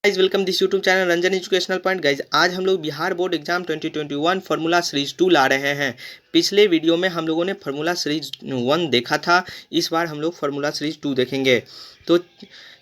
Guys welcome this YouTube channel Ranjan educational point. Guys आज हम लोग Bihar board exam 2021 formula series 2 ला रहे हैं। पिछले वीडियो में हम लोगों ने फार्मूला सीरीज 1 देखा था, इस बार हम लोग फार्मूला सीरीज 2 देखेंगे। तो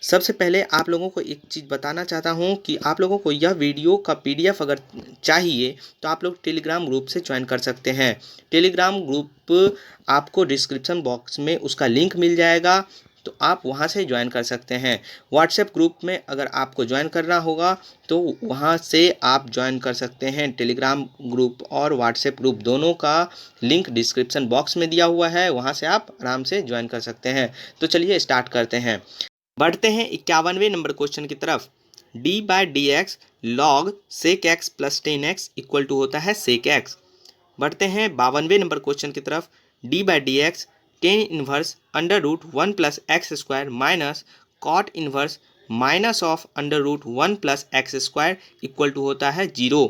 सबसे पहले आप लोगों को एक चीज़ बताना चाहता हूं कि आप लोगों को यह वीडियो का पीडीएफ अगर चाहिए तो आप लोग टेलीग्राम ग्रुप से ज्वाइन कर सकते हैं। टेलीग्राम ग्रुप आपको डिस्क्रिप्शन बॉक्स में उसका लिंक मिल जाएगा, तो आप वहां से ज्वाइन कर सकते हैं। व्हाट्सएप ग्रुप में अगर आपको ज्वाइन करना होगा तो वहां से आप ज्वाइन कर सकते हैं। टेलीग्राम ग्रुप और व्हाट्सएप ग्रुप दोनों का लिंक डिस्क्रिप्शन बॉक्स में दिया हुआ है, वहां से आप आराम से ज्वाइन कर सकते हैं। तो चलिए स्टार्ट करते हैं। बढ़ते हैं 51वें नंबर क्वेश्चन की तरफ। D by d x log sec x plus 10x equal to होता है सेक एक्स। बढ़ते हैं 52वें नंबर क्वेश्चन की तरफ। D by d x tan inverse under root 1 plus x square minus cot inverse minus of under root 1 plus x square equal to होता है 0।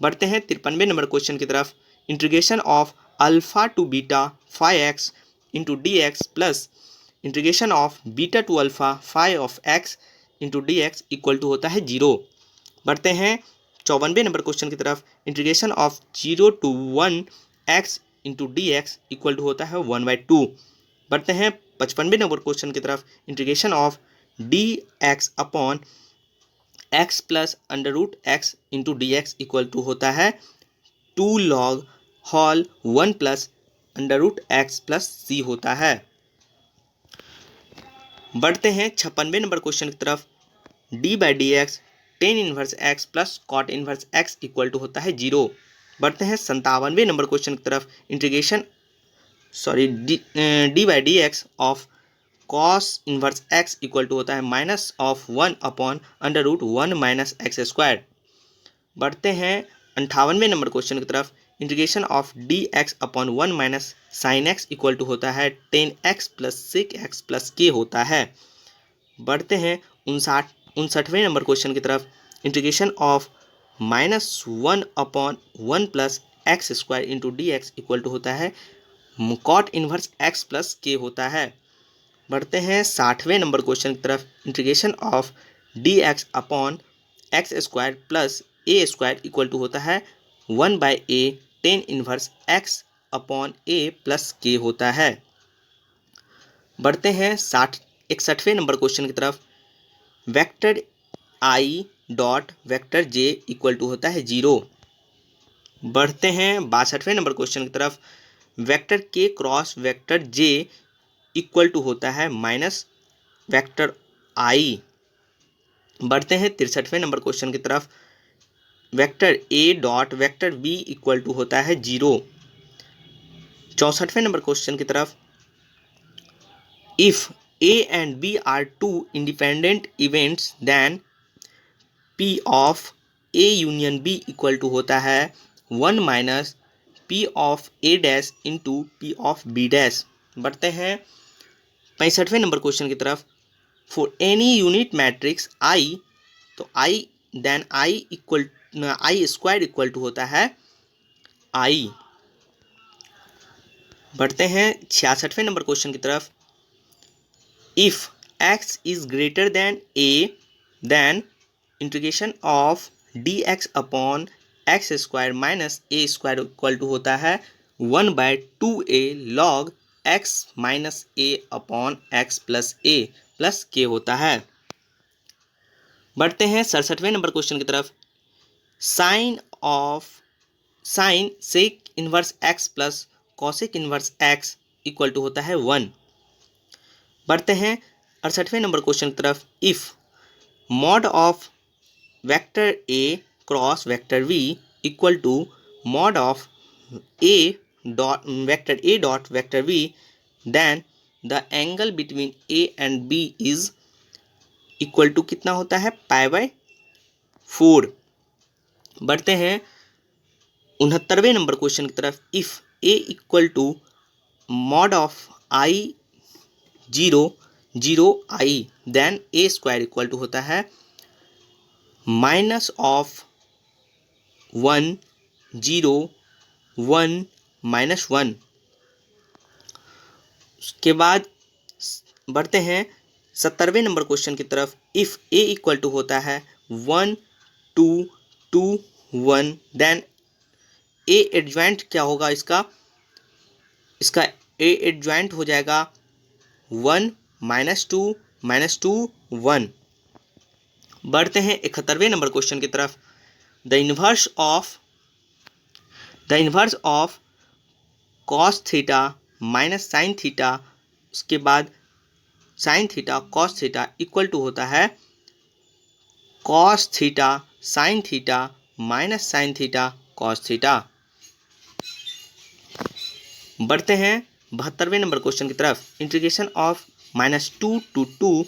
बढ़ते हैं 53वें नंबर क्वेश्चन की तरफ। Integration of alpha to beta 5x into d x plus integration of beta to alpha 5 of x into d x equal to होता है 0। बढ़ते हैं 54वें नंबर क्वेश्चन की तरफ। Integration of 0 to 1 x into d x equal to होता है 1/2। बढ़ते हैं 55वें नंबर क्वेश्चन की तरफ। Integration of d x upon x plus under root x into d x equal to होता है 2 log whole 1 plus under root x plus c होता है। बढ़ते हैं 56वें नंबर क्वेश्चन की तरफ। D by d x tan inverse x plus cot inverse x equal to होता है 0। बढ़ते हैं 57वें नंबर क्वेश्चन की तरफ। Integration d by d x of cos inverse x equal to होता है minus of 1 upon under root 1 minus x square. बढ़ते हैं 58वें नंबर क्वेश्चन की तरफ। Integration of d x upon 1 minus sine x equal to होता है 10x plus सिक x plus c होता है। बढ़ते हैं 59वें नंबर क्वेश्चन की तरफ। Integration of -1 upon 1 plus x square into d x equal to होता है cot inverse x plus c होता है। बढ़ते हैं 60वें नंबर क्वेश्चन की तरफ। Integration of d x upon x square plus a square equal to होता है 1/a tan inverse x upon a plus c होता है। बढ़ते हैं 61वें नंबर क्वेश्चन की तरफ। Vector i dot vector j equal to होता है 0। बढ़ते हैं 62वें नंबर क्वेश्चन की तरफ। Vector k cross vector j equal to होता है माइनस वेक्टर आई। बढ़ते हैं 63वें नंबर क्वेश्चन की तरफ। Vector a dot vector B equal to होता है 0। 64वें नंबर क्वेश्चन की तरफ। If A and B are two independent events then P of A union B equal to होता है 1 minus P of A dash into P of B dash. बढ़ते हैं 65वें नंबर क्वेश्चन की तरफ। For any unit matrix I, तो I then I square equal to होता है I। बढ़ते हैं 66वें नंबर क्वेश्चन की तरफ। If x is greater than a, then integration of dx upon x square minus a square equal to होता है 1/2a log x minus a upon x plus a plus k होता है। बढ़ते हैं 67वें number question की तरफ। Sine sec inverse x plus cosec inverse x equal to होता है 1। बढ़ते हैं 68वें नंबर क्वेश्चन की तरफ। If mod of vector A cross vector v equal to mod of a dot vector v then the angle between a and b is equal to कितना होता है π/4। बढ़ते हैं 69वें नंबर क्वेश्चन की तरफ। If a equal to mod of i 0 i then a square equal to होता है minus of 1 0 1 minus 1। उसके बाद बढ़ते हैं 70वें नंबर क्वेश्चन की तरफ। इफ ए इक्वल टू होता है 1 2 2 1, देन ए एडजॉइंट क्या होगा इसका ए एडजॉइंट हो जाएगा 1 -2 -2 1। बढ़ते हैं 71वें नंबर क्वेश्चन की तरफ। The inverse of cos theta minus sine theta, उसके बाद sine theta cos theta equal to होता है cos theta sine theta minus sine theta cos theta. बढ़ते हैं 72वें नंबर क्वेश्चन की तरफ। Integration of -2 to 2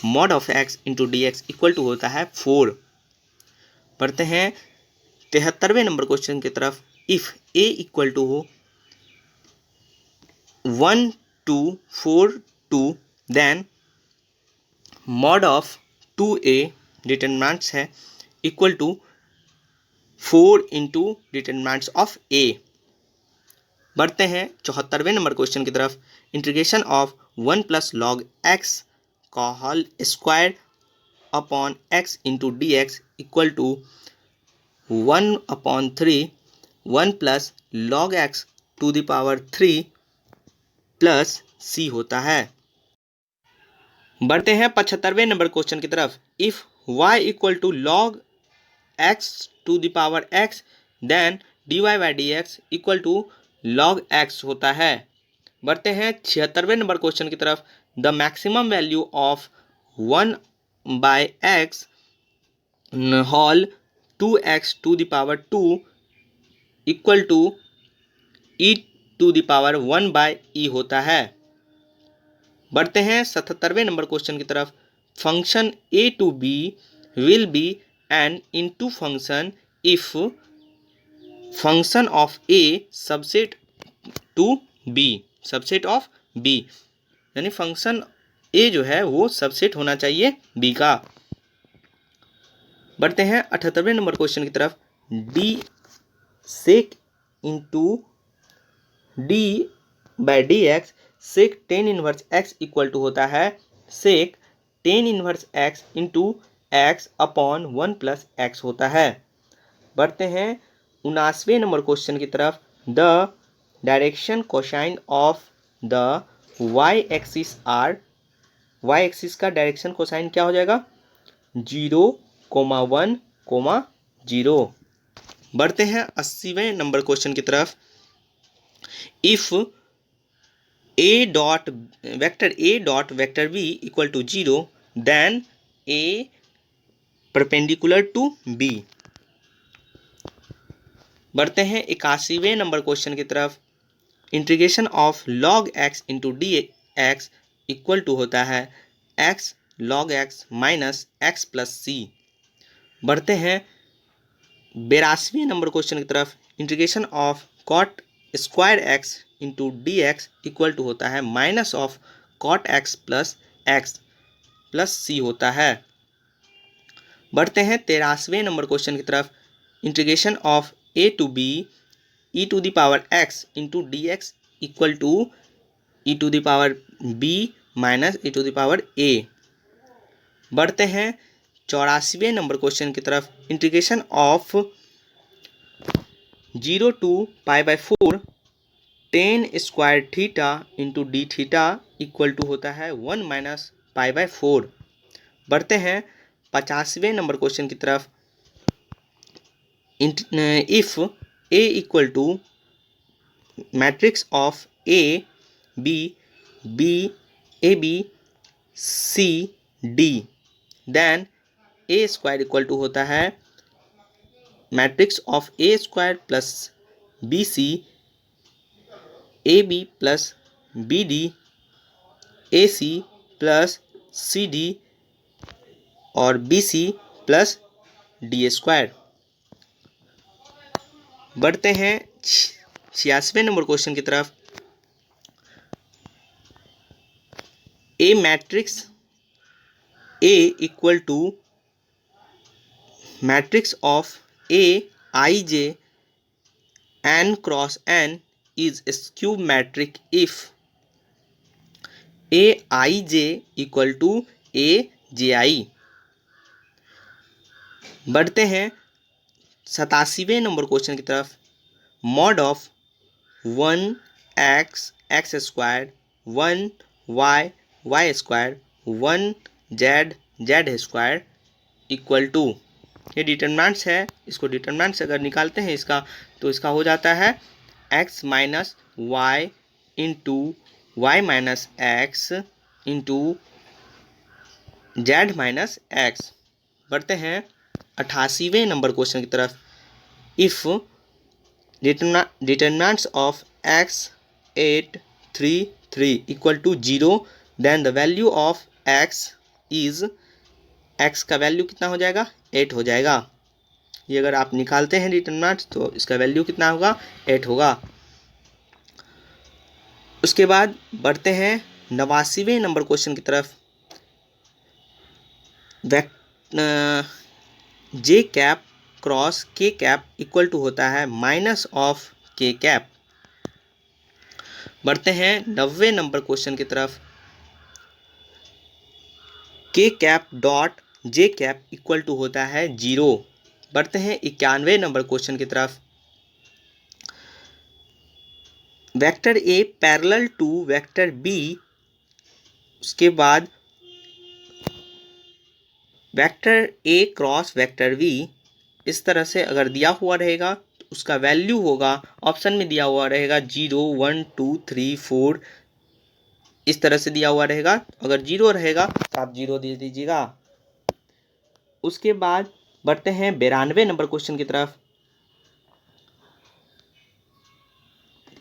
mod of x into d x equal to होता है 4। बढ़ते हैं 73वें नंबर क्वेश्चन की तरफ। इफ ए इक्वल टू हो 1 2 4 2, then mod of 2a determinants है equal to 4 into determinants of a। बढ़ते हैं 74वें नंबर क्वेश्चन की तरफ। Integration of 1 plus log x का whole square upon x into d x equal to 1/3 1 plus log x to the power 3 plus c होता है। बढ़ते हैं 75वें नंबर क्वेश्चन की तरफ। If y equal to log x to the power x, then dy by d x equal to log x होता है। बढ़ते हैं 76वें नंबर क्वेश्चन की तरफ। The maximum value of 1 by x whole 2x to the power 2 equal to e to the power 1 by e होता है। बढ़ते हैं 77वें नंबर क्वेश्चन की तरफ। Function a to b will be an into function if function of a subset to b, subset of b, यानी function a जो है वो सबसेट होना चाहिए b का। बढ़ते हैं 78वें नंबर क्वेश्चन की तरफ। d sec into d by d x sec tan inverse x equal to होता है sec tan inverse x into x upon 1 plus x होता है। बढ़ते हैं 79वें नंबर क्वेश्चन की तरफ। The direction cosine of the y axis are, y axis का डायरेक्शन कोसाइन क्या हो जाएगा 0, 1, 0। बढ़ते हैं 80वें नंबर क्वेश्चन की तरफ। If a dot vector b equal to 0, then a perpendicular to b। बढ़ते हैं 81वें नंबर क्वेश्चन की तरफ। Integration of log x into d x equal to होता है x log x minus x plus c. बढ़ते हैं 82वें नंबर क्वेश्चन की तरफ। Integration of cot square x into d x equal to होता है minus of cot x plus c होता है। बढ़ते हैं 83वें नंबर क्वेश्चन की तरफ। Integration of a to b e to the power x into d x equal to e to the power b minus e to the power a। बढ़ते हैं 84वें नंबर क्वेश्चन की तरफ। Integration of 0 to pi by 4 tan square theta into d theta equal to होता है 1 minus pi by 4। बढ़ते हैं 50वें number question की तरफ। If a equal to matrix of a b b a b c d, then a square equal to होता है matrix of a square plus b c a b plus b d a c plus c d और b c plus d square. बढ़ते हैं 86वें number question की तरफ। A matrix A equal to matrix of A I J n cross n is skew matric if A I J equal to A J I। बढ़ते हैं 87वें number question की तरफ। Mod of 1x x square, 1y y square, 1z z square equal to, ये determinants है। इसको determinants अगर निकालते हैं इसका, तो इसका हो जाता है x minus y into y minus x into z minus x. बढ़ते हैं 88वें नंबर क्वेश्चन की तरफ। If determinants of x 8 3 3 equal to 0 then the value of x is, x का वैल्यू कितना हो जाएगा, 8 हो जाएगा। ये अगर आप निकालते हैं डिटर्मिनेंट्स तो इसका वैल्यू कितना होगा, 8 होगा। उसके बाद बढ़ते हैं 89वें नंबर क्वेश्चन की तरफ। जे कैप क्रॉस के कैप इक्वल टू होता है माइनस ऑफ के कैप। बढ़ते हैं 90वें नंबर क्वेश्चन की तरफ। K cap dot j cap equal to होता है 0। बढ़ते हैं 91वें नंबर क्वेश्चन की तरफ। Vector a parallel to vector b, उसके बाद वेक्टर ए क्रॉस वेक्टर वी, इस तरह से अगर दिया हुआ रहेगा तो उसका वैल्यू होगा, ऑप्शन में दिया हुआ रहेगा 0 1 2 3 4, इस तरह से दिया हुआ रहेगा। अगर 0 रहेगा तो आप 0 दे दीजिएगा। उसके बाद बढ़ते हैं 92वें नंबर क्वेश्चन की तरफ।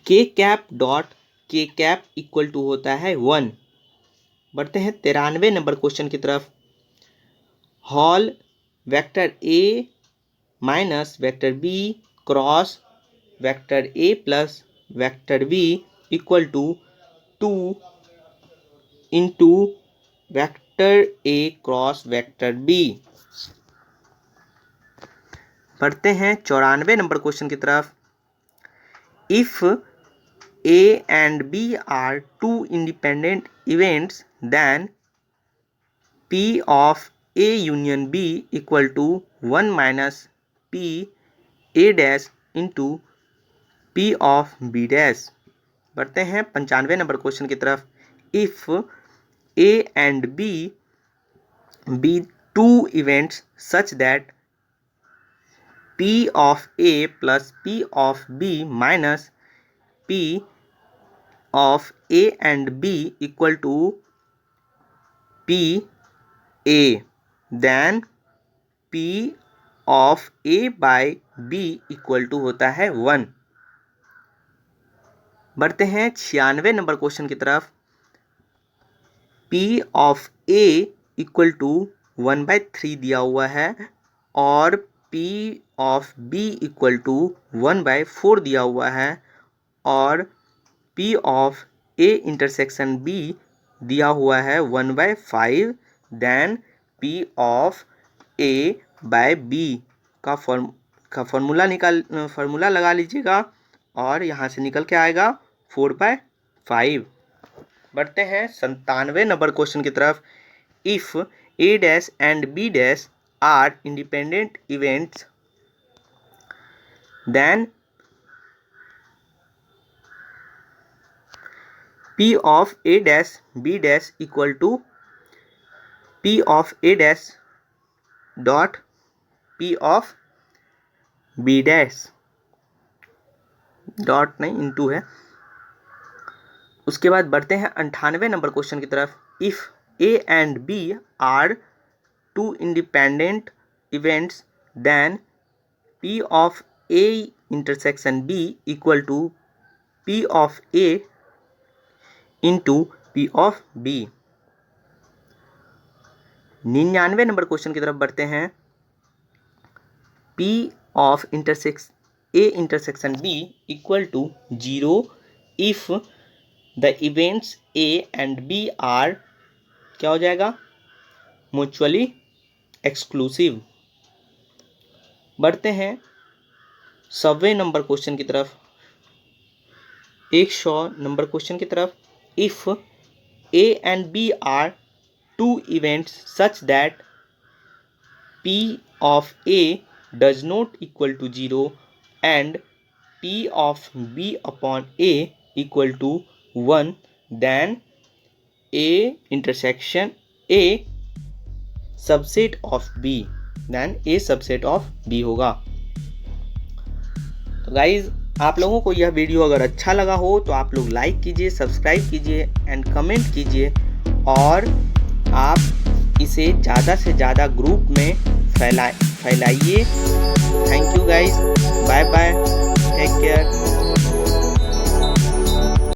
के कैप डॉट के कैप इक्वल टू होता है 1। बढ़ते हैं 93वें नंबर क्वेश्चन की तरफ। Whole vector A minus vector B cross vector A plus vector B equal to 2 into vector A cross vector B. बढ़ते हैं 94वें नंबर क्वेश्चन की तरफ। If A and B are two independent events then P of A union B equal to 1 minus P A dash into P of B dash. बढ़ते हैं 95वें number question की तरफ। If A and B be two events such that P of A plus P of B minus P of A and B equal to P A, then P of A by B equal to होता है 1। बढ़ते हैं 96वें number question की तरफ। P of A equal to 1/3 दिया हुआ है और P of B equal to 1/4 दिया हुआ है और P of A intersection B दिया हुआ है 1/5, then P of A by B का फॉर्मूला लगा लीजिएगा और यहाँ से निकल के आएगा 4/5। बढ़ते हैं 97वें नंबर क्वेश्चन की तरफ। If A dash and B dash are independent events then P of A dash B dash equal to P of A dash dot P of B dash, dot नहीं इनटू है। उसके बाद बढ़ते हैं 98वें number question की तरफ। If A and B are two independent events then P of A intersection B equal to P of A into P of B। 99वें number question की तरफ बढ़ते हैं। P of A intersection B equal to 0 if the events A and B are, क्या हो जाएगा, mutually exclusive. बढ़ते हैं 100वें नंबर क्वेश्चन की तरफ। 100 नंबर क्वेश्चन की तरफ। If A and B are two events such that P of A does not equal to 0 and P of B upon A equal to 1, then A intersection A subset of B, then A subset of B होगा। तो guys आप लोगों को यह video अगर अच्छा लगा हो तो आप लोग लाइक कीजिए, सब्सक्राइब कीजिए एंड कमेंट कीजिए और आप इसे ज़्यादा से ज़्यादा ग्रुप में फैलाइए। Thank you guys, bye bye, take care.